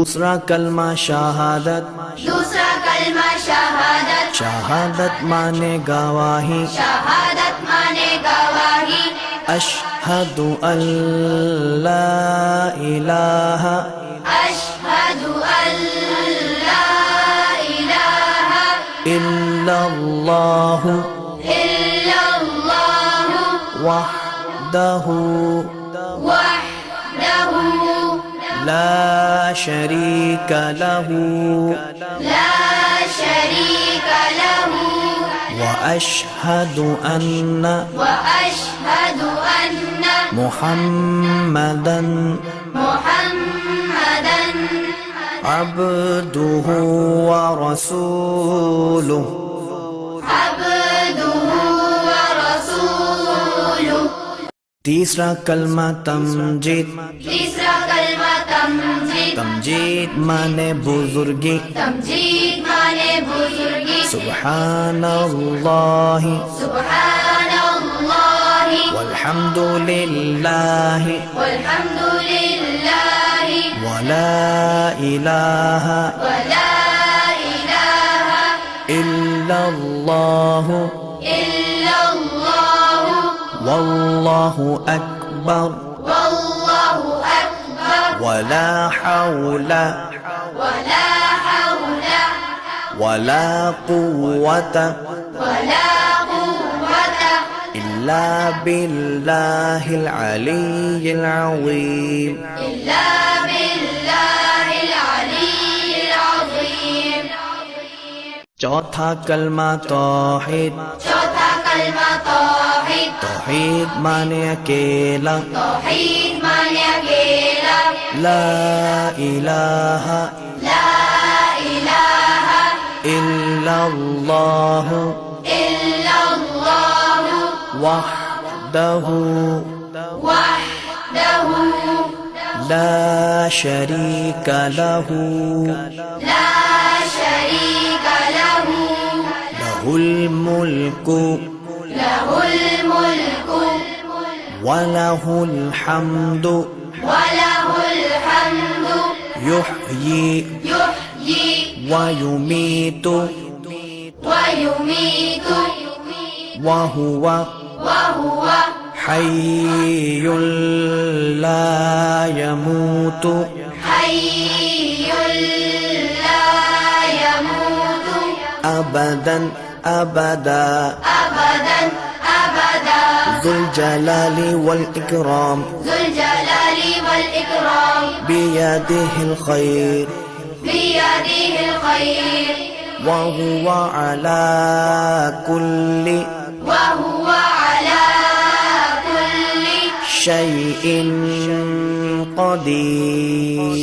दूसरा कलमा शहादत, दूसरा कलमा शहादत, शहादत माने गवाही, शहादत माने गवाही, अशहदु अल्ला इलाहा अशहदु अल्ला इलाहा इल्लल्लाहु इल्लल्लाहु वहदहु वहदहु ला शरीका लहु ला शरीक लहु وأشهد أن وأشهد أن محمدا محمدا عبده ورسوله عبده ورسوله तीसरा कलमा तमजीद, तीसरा कलमा तमजीद, तमजीद माने बुजुर्गी, तमजीद माने बुजुर्गी, सुब्हानल्लाहि सुब्हानल्लाहि वल्हम्दुलिल्लाहि वल्हम्दुलिल्लाहि वला इलाहा वला इलाहा इल्लल्लाहु इल्लल्लाहु वल्लाहु अकबर वल्लाहु अकबर वला हौला वला हौला वला कुव्वता वला कुव्वता इल्ला बिल्लाहिल अलिय्यिल अज़ीम। इल्ला बिल्लाहिल अलिय्यिल अज़ीम। चौथा कलमा तौहीद, चौथा कलमा तौहीद, तौहीद माने अकेला, तौहीद माने अकेला, ला इलाहा ला इलाहा इल्लल्लाहु इल्लल्लाहु वहदहु वहदहु ला शरीका लहु ला शरीक लहु लहुल मुल्कु लहुल मुल्कु वलहुल हम्दु वलहुल हम्दु युह्यी युह्यी वयुमीतु वयुमीतु वहुव वहुव हय्युल ला यमूतु हय्युल ला यमूतु अबदन अबदा अबदन अबदा ज़ुल जलालि वल इकराम ज़ुल जलालि वल इकराम बियदिहिल खैर बियदिहिल खैर वहुव अला कुल्लि वहुव अला कुल्लि शैइन क़दीर।